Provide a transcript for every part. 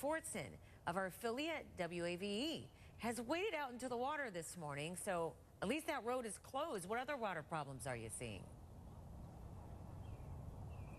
Fortson of our affiliate WAVE has waded out into the water this morning, so at least that road is closed. What other water problems are you seeing?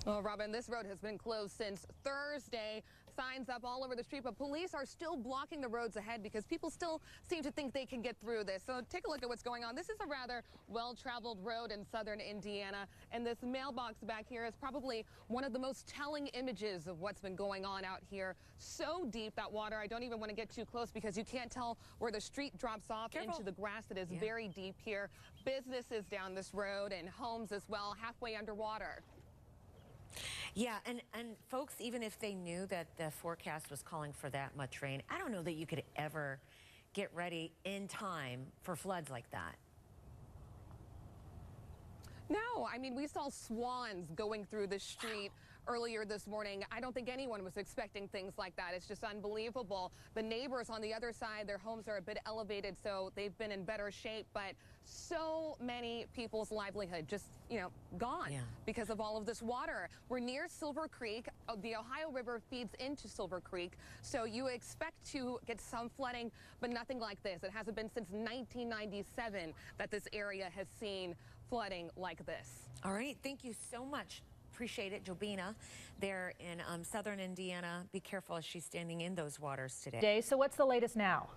Well, Robin, this road has been closed since Thursday. Signs up all over the street, but police are still blocking the roads ahead because people still seem to think they can get through this. So take a look at what's going on. This is a rather well-traveled road in southern Indiana, and this mailbox back here is probably one of the most telling images of what's been going on out here. So deep, that water, I don't even want to get too close because you can't tell where the street drops off into the grass. It is very deep here. Businesses down this road and homes as well, halfway underwater. Yeah, and folks, even if they knew that the forecast was calling for that much rain, I don't know that you could ever get ready in time for floods like that. No, I mean, we saw swans going through the street earlier this morning. I don't think anyone was expecting things like that. It's just unbelievable. The neighbors on the other side, their homes are a bit elevated, so they've been in better shape, but so many people's livelihood just, gone because of all of this water. We're near Silver Creek. The Ohio River feeds into Silver Creek, so you expect to get some flooding, but nothing like this. It hasn't been since 1997 that this area has seen flooding like this. All right, thank you so much. Appreciate it. Jobina there in southern Indiana. Be careful as she's standing in those waters today. So what's the latest now?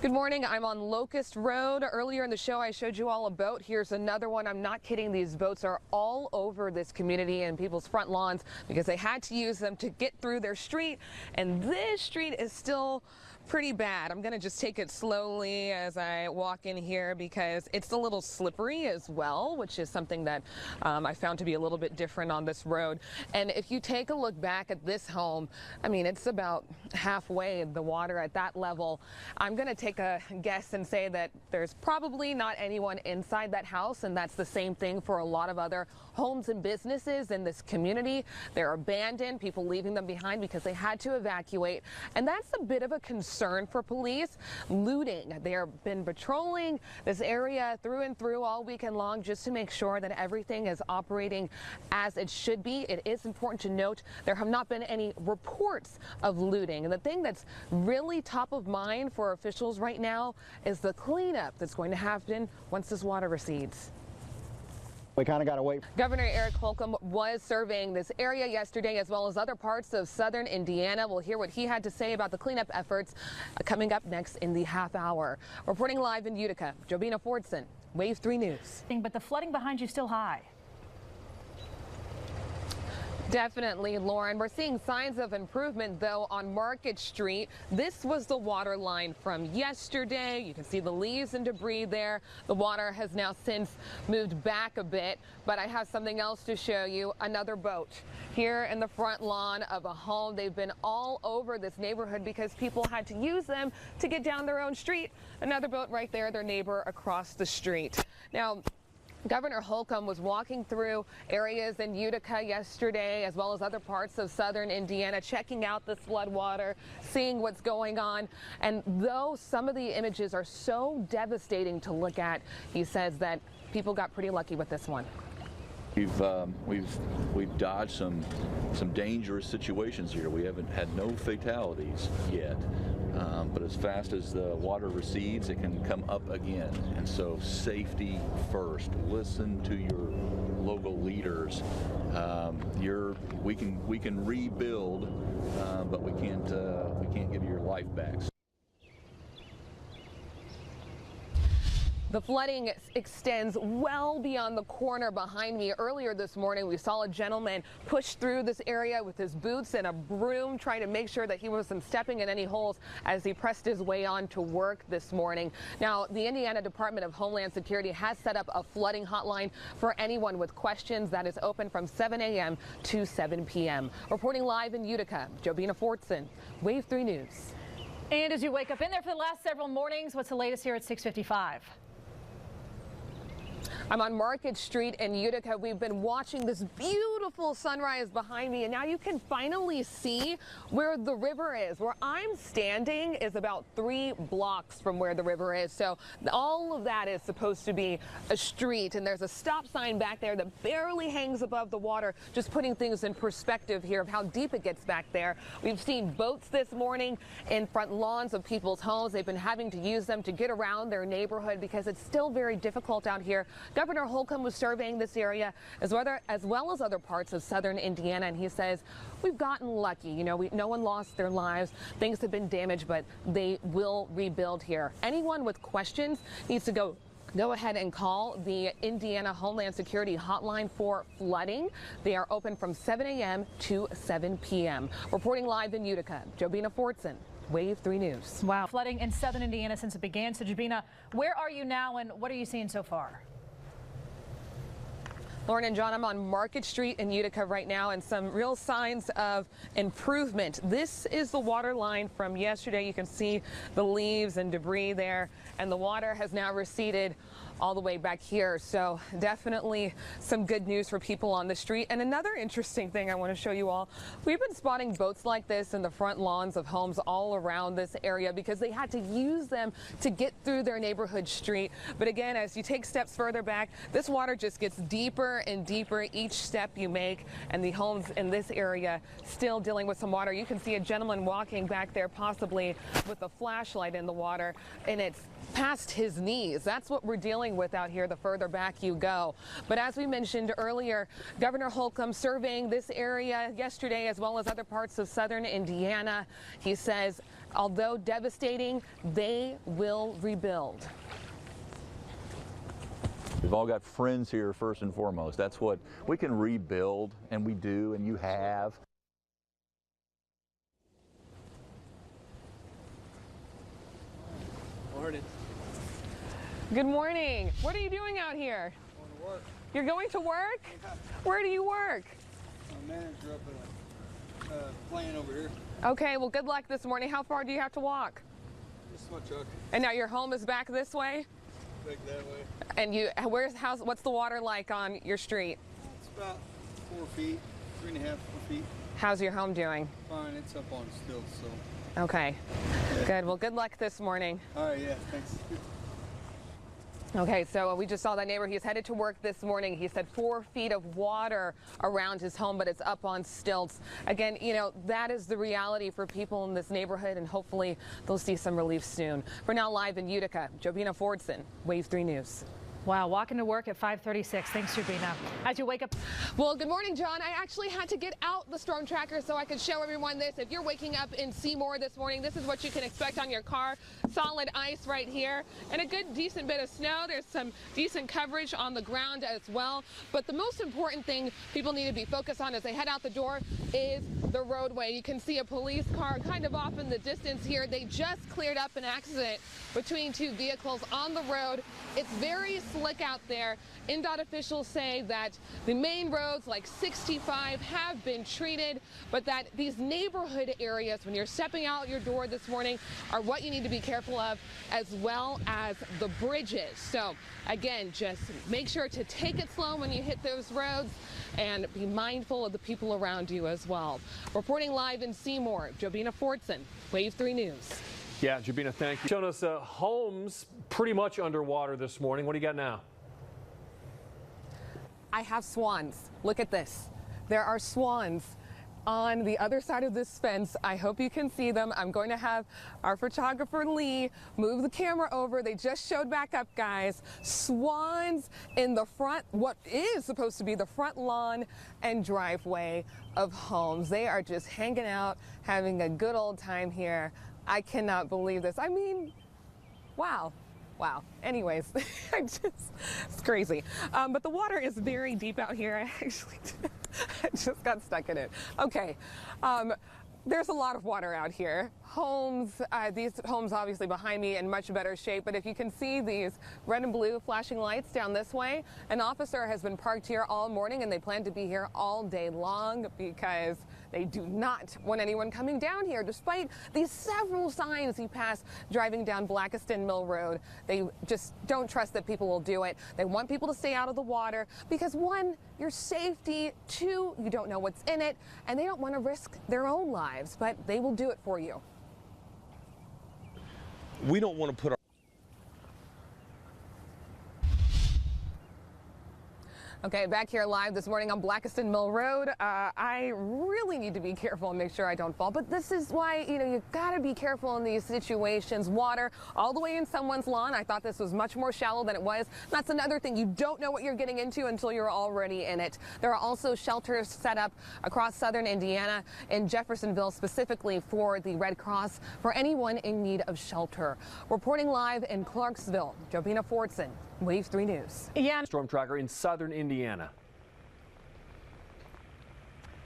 Good morning. I'm on Locust Road. Earlier in the show, I showed you all a boat. Here's another one. I'm not kidding. These boats are all over this community and people's front lawns because they had to use them to get through their street. And this street is still pretty bad. I'm going to just take it slowly as I walk in here because it's a little slippery as well, which is something that I found to be a little bit different on this road. And if you take a look back at this home, I mean, it's about halfway the water at that level. I'm going to take a guess and say that there's probably not anyone inside that house, and that's the same thing for a lot of other homes and businesses in this community. They're abandoned, people leaving them behind because they had to evacuate, and that's a bit of a concern for police. Looting. They have been patrolling this area through and through all weekend long just to make sure that everything is operating as it should be. It is important to note there have not been any reports of looting, and the thing that's really top of mind for officials right now is the cleanup that's going to happen once this water recedes. We kind of got to wait. Governor Eric Holcomb was surveying this area yesterday as well as other parts of southern Indiana. We'll hear what he had to say about the cleanup efforts coming up next in the half hour. Reporting live in Utica, Jobina Fortson, Wave 3 News. But the flooding behind you still high. Definitely, Lauren. We're seeing signs of improvement, though, on Market Street. This was the water line from yesterday. You can see the leaves and debris there. The water has now since moved back a bit, but I have something else to show you. Another boat here in the front lawn of a home. They've been all over this neighborhood because people had to use them to get down their own street. Another boat right there, their neighbor across the street. Now, Governor Holcomb was walking through areas in Utica yesterday, as well as other parts of southern Indiana, checking out this flood water, seeing what's going on. And though some of the images are so devastating to look at, he says that people got pretty lucky with this one. We've dodged some dangerous situations here. We haven't had no fatalities yet. But as fast as the water recedes, it can come up again. And so safety first. Listen to your local leaders. We can rebuild, but we can't give you your life back. The flooding extends well beyond the corner behind me. Earlier this morning, we saw a gentleman push through this area with his boots and a broom, trying to make sure that he wasn't stepping in any holes as he pressed his way on to work this morning. Now, the Indiana Department of Homeland Security has set up a flooding hotline for anyone with questions that is open from 7 a.m. to 7 p.m. Reporting live in Utica, Jobina Fortson, Wave 3 News. And as you wake up in there for the last several mornings, what's the latest here at 6:55? I'm on Market Street in Utica. We've been watching this beautiful sunrise behind me, and now you can finally see where the river is. Where I'm standing is about 3 blocks from where the river is. So all of that is supposed to be a street, and there's a stop sign back there that barely hangs above the water, just putting things in perspective here of how deep it gets back there. We've seen boats this morning in front lawns of people's homes. They've been having to use them to get around their neighborhood because it's still very difficult out here. Governor Holcomb was surveying this area as well as other parts of southern Indiana, and he says we've gotten lucky. You know, no one lost their lives. Things have been damaged, but they will rebuild here. Anyone with questions needs to go ahead and call the Indiana Homeland Security hotline for flooding. They are open from 7 a.m. to 7 p.m. Reporting live in Utica, Jobina Fortson, Wave 3 News. Wow, flooding in southern Indiana since it began. So, Jobina, where are you now and what are you seeing so far? Lauren and John, I'm on Market Street in Utica right now, and some real signs of improvement. This is the water line from yesterday. You can see the leaves and debris there, and the water has now receded all the way back here. So definitely some good news for people on the street. And another interesting thing I want to show you all, we've been spotting boats like this in the front lawns of homes all around this area because they had to use them to get through their neighborhood street. But again, as you take steps further back, this water just gets deeper and deeper each step you make, and the homes in this area still dealing with some water. You can see a gentleman walking back there possibly with a flashlight in the water, and it's past his knees. That's what we're dealing with out here the further back you go. But as we mentioned earlier, Governor Holcomb surveying this area yesterday as well as other parts of southern Indiana. He says, although devastating, they will rebuild. We've all got friends here first and foremost. That's what we can rebuild, and we do, and you have. Morning. Good morning. What are you doing out here? Going to work. You're going to work? Yeah. Where do you work? I'm a manager up at a plant over here. Okay, well, good luck this morning. How far do you have to walk? Just my truck. And now your home is back this way? Back that way. And what's the water like on your street? It's about 4 feet, 3.5, 4 feet. How's your home doing? Fine, it's up on stilts, so. Okay, good. Well, good luck this morning. All right, yeah, thanks. Okay, so we just saw that neighbor. He's headed to work this morning. He said 4 feet of water around his home, but it's up on stilts. Again, you know, that is the reality for people in this neighborhood, and hopefully they'll see some relief soon. For now, live in Utica, Jobina Fortson, Wave 3 News. Wow, walking to work at 5:36. Thanks, Jobina. As you wake up. Well, good morning, John. I actually had to get out the storm tracker so I could show everyone this. If you're waking up in Seymour this morning, this is what you can expect on your car. Solid ice right here and a good decent bit of snow. There's some decent coverage on the ground as well. But the most important thing people need to be focused on as they head out the door is the roadway. You can see a police car kind of off in the distance here. They just cleared up an accident between 2 vehicles on the road. It's very slick out there. NDOT officials say that the main roads like 65 have been treated, but that these neighborhood areas, when you're stepping out your door this morning, are what you need to be careful of, as well as the bridges. So again, just make sure to take it slow when you hit those roads and be mindful of the people around you as well. Reporting live in Seymour, Jobina Fortson, Wave 3 News. Yeah, Jobina, thank you. Showing us homes pretty much underwater this morning. What do you got now? I have swans. Look at this. There are swans on the other side of this fence. I hope you can see them. I'm going to have our photographer Lee move the camera over. They just showed back up, guys. Swans in the front, what is supposed to be the front lawn and driveway of homes. They are just hanging out, having a good old time here. I cannot believe this. I mean, wow. Wow. Anyways, it's crazy. But the water is very deep out here. I just got stuck in it. Okay. There's a lot of water out here. Homes, these homes obviously behind me in much better shape, but if you can see these red and blue flashing lights down this way, an officer has been parked here all morning and they plan to be here all day long because They do not want anyone coming down here, despite these several signs you pass driving down Blackiston Mill Road. They just don't trust that people will do it. They want people to stay out of the water because, one, your safety, two, you don't know what's in it, and they don't want to risk their own lives, but they will do it for you. We don't want to put our Okay, back here live this morning on Blackiston Mill Road. I really need to be careful and make sure I don't fall. But this is why, you've got to be careful in these situations. Water all the way in someone's lawn. I thought this was much more shallow than it was. That's another thing. You don't know what you're getting into until you're already in it. There are also shelters set up across southern Indiana, in Jeffersonville specifically for the Red Cross, for anyone in need of shelter. Reporting live in Clarksville, Jobina Fortson, Wave 3 News. Yeah. Storm tracker in southern Indiana.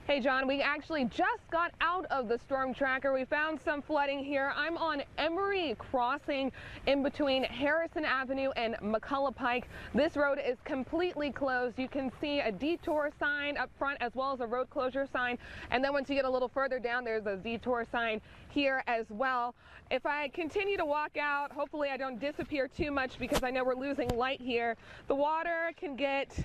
Hey, John, we actually just got out of the storm tracker. We found some flooding here. I'm on Emory Crossing in between Harrison Avenue and McCullough Pike. This road is completely closed. You can see a detour sign up front as well as a road closure sign. And then once you get a little further down, there's a detour sign here as well. If I continue to walk out, hopefully I don't disappear too much because I know we're losing light here. The water can get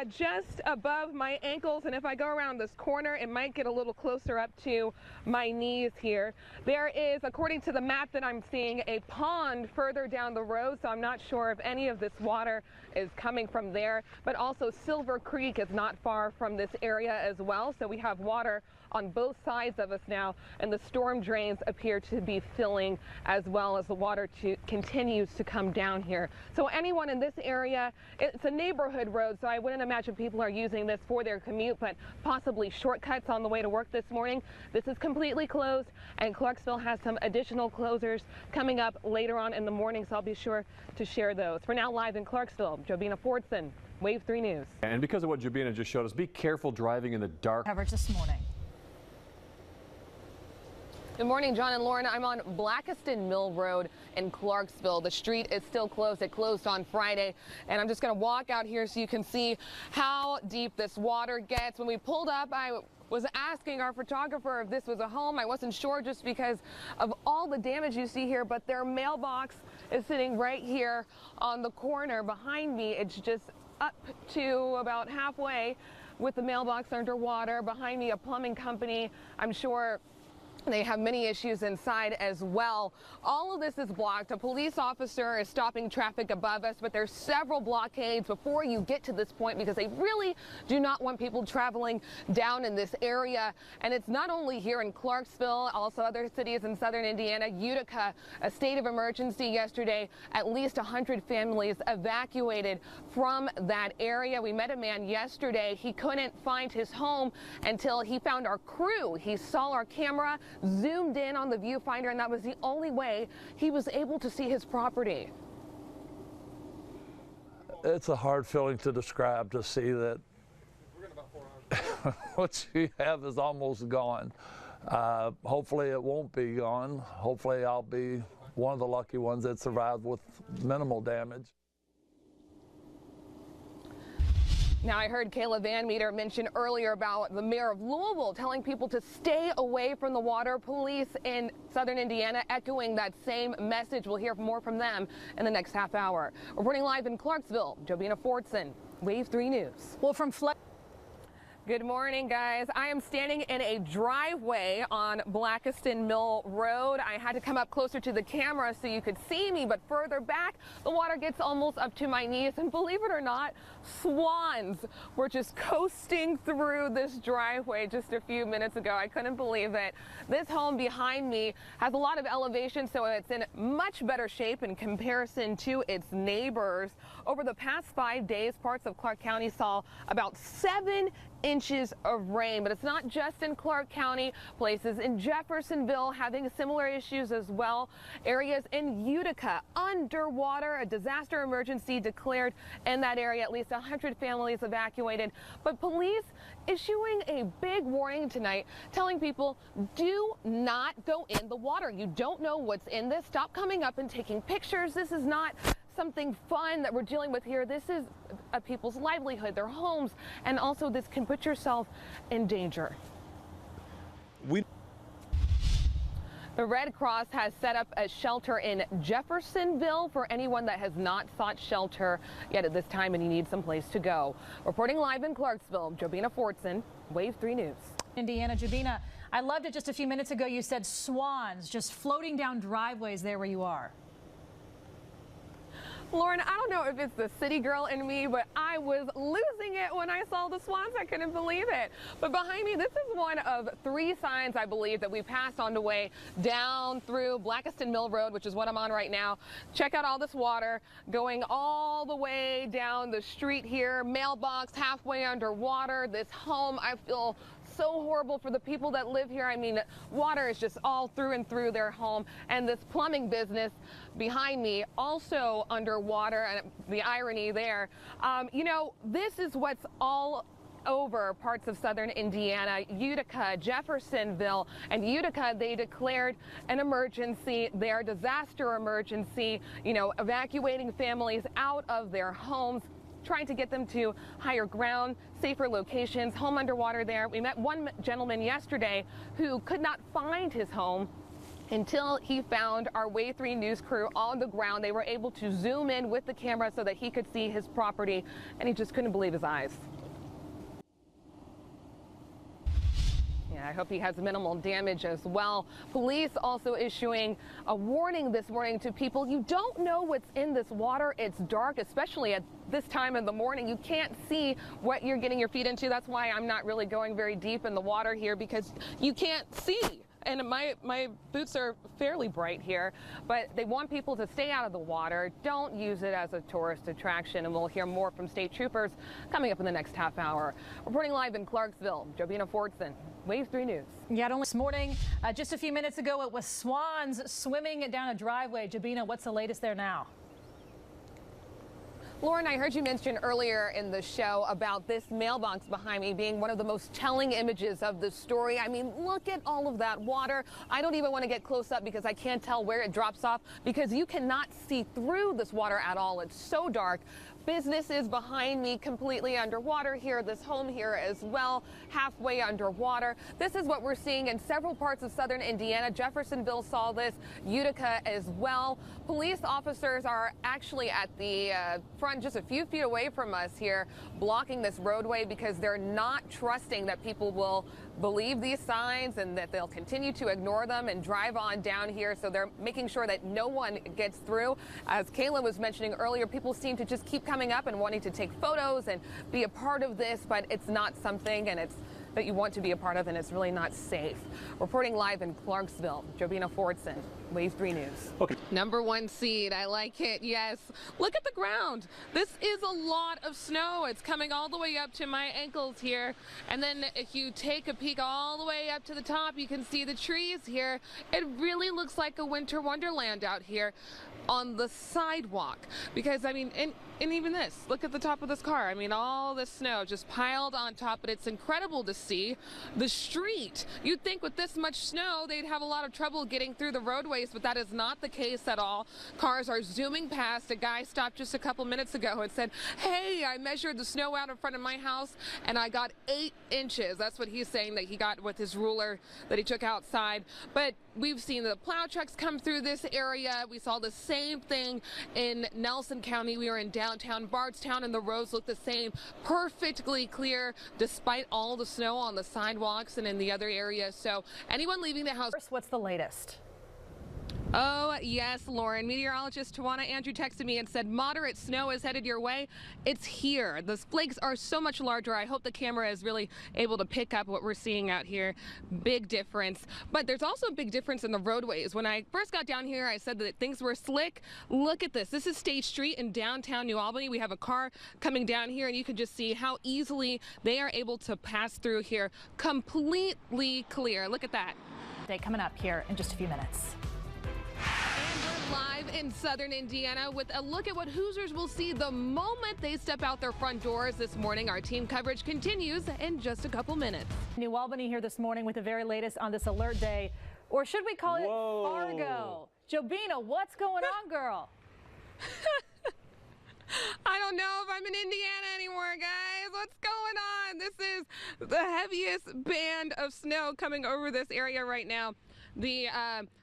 just above my ankles, and if I go around this corner, it might get a little closer up to my knees here. There is, according to the map that I'm seeing, a pond further down the road, so I'm not sure if any of this water is coming from there, but also Silver Creek is not far from this area as well, so we have water on both sides of us now, and the storm drains appear to be filling as well as the water continues to come down here. So anyone in this area, it's a neighborhood road, so I wouldn't imagine people are using this for their commute, but possibly shortcuts on the way to work this morning. This is completely closed, and Clarksville has some additional closures coming up later on in the morning, so I'll be sure to share those. For now, live in Clarksville, Jobina Fortson, Wave 3 News. And because of what Jobina just showed us, be careful driving in the dark. Coverage this morning. Good morning, John and Lauren. I'm on Blackiston Mill Road in Clarksville. The street is still closed. It closed on Friday. And I'm just going to walk out here so you can see how deep this water gets. When we pulled up, I was asking our photographer if this was a home. I wasn't sure just because of all the damage you see here, but their mailbox is sitting right here on the corner behind me. It's just up to about halfway with the mailbox underwater. Behind me, a plumbing company. I'm sure they have many issues inside as well. All of this is blocked. A police officer is stopping traffic above us, but there's several blockades before you get to this point because they really do not want people traveling down in this area. And it's not only here in Clarksville, also other cities in southern Indiana. Utica, a state of emergency yesterday. At least 100 families evacuated from that area. We met a man yesterday. He couldn't find his home until he found our crew. He saw our camera, zoomed in on the viewfinder, and that was the only way he was able to see his property. It's a hard feeling to describe, to see that what you have is almost gone. Hopefully it won't be gone. Hopefully I'll be one of the lucky ones that survived with minimal damage. Now, I heard Kayla Van Meter mention earlier about the mayor of Louisville telling people to stay away from the water. Police in southern Indiana echoing that same message. We'll hear more from them in the next half hour. Reporting live in Clarksville, Jobina Fortson, Wave 3 News. Well, from flood. Good morning, guys. I am standing in a driveway on Blackiston Mill Road. I had to come up closer to the camera so you could see me, but further back, the water gets almost up to my knees. And believe it or not, swans were just coasting through this driveway just a few minutes ago. I couldn't believe it. This home behind me has a lot of elevation, so it's in much better shape in comparison to its neighbors. Over the past 5 days, parts of Clark County saw about 7 inches of rain, but it's not just in Clark County. Places in Jeffersonville having similar issues as well. Areas in Utica underwater, a disaster emergency declared in that area. At least 100 families evacuated, but police issuing a big warning tonight, telling people do not go in the water. You don't know what's in this. Stop coming up and taking pictures. This is not something fun that we're dealing with here. This is people's livelihood, their homes, and also this can put yourself in danger. The Red Cross has set up a shelter in Jeffersonville for anyone that has not sought shelter yet at this time and you need some place to go. Reporting live in Clarksville, Jobina Fortson, Wave 3 News. Indiana, Jobina, I loved it just a few minutes ago. You said swans just floating down driveways there where you are. Lauren, I don't know if it's the city girl in me, but I was losing it when I saw the swans. I couldn't believe it. But behind me, this is one of 3 signs, I believe, that we passed on the way down through Blackiston Mill Road, which is what I'm on right now. Check out all this water going all the way down the street here. Mailbox halfway underwater. This home, I feel so horrible for the people that live here. I mean, water is just all through and through their home. And this plumbing business behind me also underwater, and the irony there. You know, this is what's all over parts of southern Indiana. Utica, Jeffersonville, and Utica, they declared an emergency, their disaster emergency, you know, evacuating families out of their homes, trying to get them to higher ground, safer locations, home underwater there. We met one gentleman yesterday who could not find his home until he found our Wave 3 News crew on the ground. They were able to zoom in with the camera so that he could see his property, and he just couldn't believe his eyes. I hope he has minimal damage as well. Police also issuing a warning this morning to people. You don't know what's in this water. It's dark, especially at this time in the morning. You can't see what you're getting your feet into. That's why I'm not really going very deep in the water here, because you can't see. And my boots are fairly bright here, but they want people to stay out of the water. Don't use it as a tourist attraction. And we'll hear more from state troopers coming up in the next half hour. Reporting live in Clarksville, Jobina Fortson, Wave 3 News. Yeah, only this morning, just a few minutes ago, it was swans swimming down a driveway. Jobina, what's the latest there now? Lauren, I heard you mention earlier in the show about this mailbox behind me being one of the most telling images of the story. I mean, look at all of that water. I don't even want to get close up because I can't tell where it drops off, because you cannot see through this water at all. It's so dark. Businesses behind me completely underwater here. This home here as well, halfway underwater. This is what we're seeing in several parts of southern Indiana. Jeffersonville saw this, Utica as well. Police officers are actually at the front, just a few feet away from us here, blocking this roadway because they're not trusting that people will believe these signs and that they'll continue to ignore them and drive on down here. So they're making sure that no one gets through. As Kayla was mentioning earlier, people seem to just keep coming up and wanting to take photos and be a part of this, but it's not something that you want to be a part of, and it's really not safe. Reporting live in Clarksville, Jobina Fortson, Wave 3 News. Okay. Number 1 seed, I like it, yes. Look at the ground. This is a lot of snow. It's coming all the way up to my ankles here. And then if you take a peek all the way up to the top, you can see the trees here. It really looks like a winter wonderland out here on the sidewalk, because I mean, and even this, look at the top of this car. I mean, all this snow just piled on top, but it's incredible to see the street. You'd think with this much snow they'd have a lot of trouble getting through the roadways, but that is not the case at all. Cars are zooming past. A guy stopped just a couple minutes ago and said, hey, I measured the snow out in front of my house and I got 8 inches. That's what he's saying that he got with his ruler that he took outside. But we've seen the plow trucks come through this area. We saw the same thing in Nelson County. We were in downtown Bardstown and the roads look the same, perfectly clear despite all the snow on the sidewalks and in the other areas. So anyone leaving the house. What's the latest? Oh, yes, Lauren. Meteorologist Tawana Andrew texted me and said moderate snow is headed your way. It's here. The flakes are so much larger. I hope the camera is really able to pick up what we're seeing out here. Big difference. But there's also a big difference in the roadways. When I first got down here, I said that things were slick. Look at this. This is State Street in downtown New Albany. We have a car coming down here, and you can just see how easily they are able to pass through here. Completely clear. Look at that. Day coming up here in just a few minutes. Live in southern Indiana with a look at what Hoosiers will see the moment they step out their front doors this morning. Our team coverage continues in just a couple minutes. New Albany here this morning with the very latest on this alert day, or should we call it Fargo? Jobina, what's going on, girl? I don't know if I'm in Indiana anymore, guys. What's going on? This is the heaviest band of snow coming over this area right now. The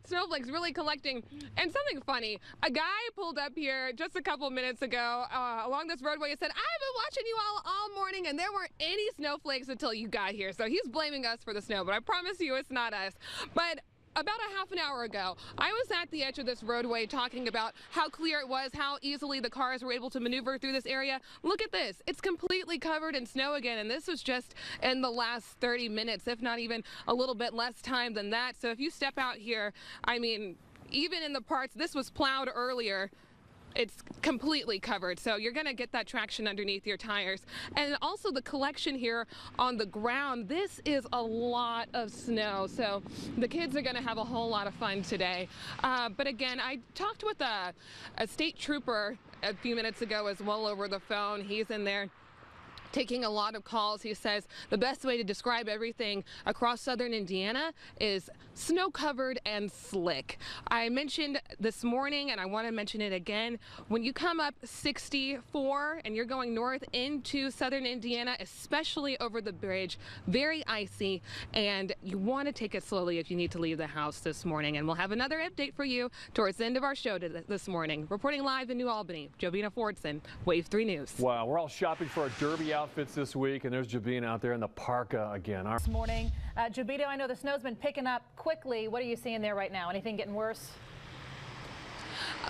snowflakes really collecting. And something funny, a guy pulled up here just a couple minutes ago along this roadway and said, I've been watching you all morning and there weren't any snowflakes until you got here. So he's blaming us for the snow, but I promise you it's not us. But about a half an hour ago, I was at the edge of this roadway talking about how clear it was, how easily the cars were able to maneuver through this area. Look at this. It's completely covered in snow again, and this was just in the last 30 minutes, if not even a little bit less time than that. So if you step out here, I mean, even in the parts, this was plowed earlier, it's completely covered, so you're going to get that traction underneath your tires. And also the collection here on the ground, this is a lot of snow, so the kids are going to have a whole lot of fun today. But again, I talked with a state trooper a few minutes ago as well over the phone. He's in there taking a lot of calls. He says the best way to describe everything across southern Indiana is snow-covered and slick. I mentioned this morning, and I want to mention it again, when you come up 64 and you're going north into southern Indiana, especially over the bridge, very icy, and you want to take it slowly if you need to leave the house this morning. And we'll have another update for you towards the end of our show this morning. Reporting live in New Albany, Jobina Fortson, Wave 3 News. Wow, we're all shopping for a derby outfits this week, and there's Jabina out there in the parka again. This morning, Jabito, I know the snow's been picking up quickly. What are you seeing there right now? Anything getting worse?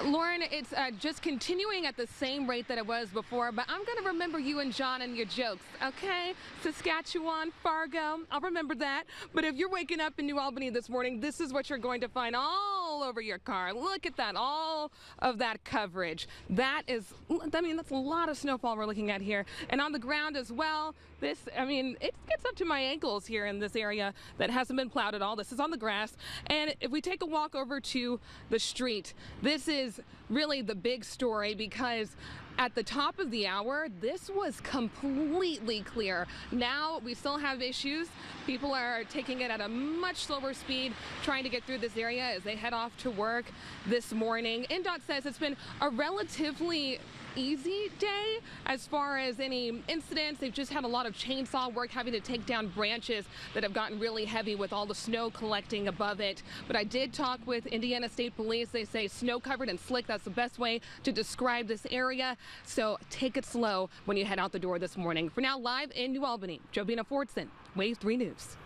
Lauren, it's just continuing at the same rate that it was before, but I'm going to remember you and John and your jokes, okay? Saskatchewan, Fargo, I'll remember that. But if you're waking up in New Albany this morning, this is what you're going to find all over your car. Look at that, all of that coverage. That is, I mean, that's a lot of snowfall we're looking at here. And on the ground as well, this, I mean, it gets up to my ankles here in this area that hasn't been plowed at all. This is on the grass. And if we take a walk over to the street, this is really the big story, because at the top of the hour, this was completely clear. Now we still have issues. People are taking it at a much slower speed, trying to get through this area as they head off to work this morning. NDOT says it's been a relatively easy day as far as any incidents. They've just had a lot of chainsaw work, having to take down branches that have gotten really heavy with all the snow collecting above it. But I did talk with Indiana State Police. They say snow covered and slick. That's the best way to describe this area. So take it slow when you head out the door this morning. For now, live in New Albany, Jobina Fortson, Wave 3 News.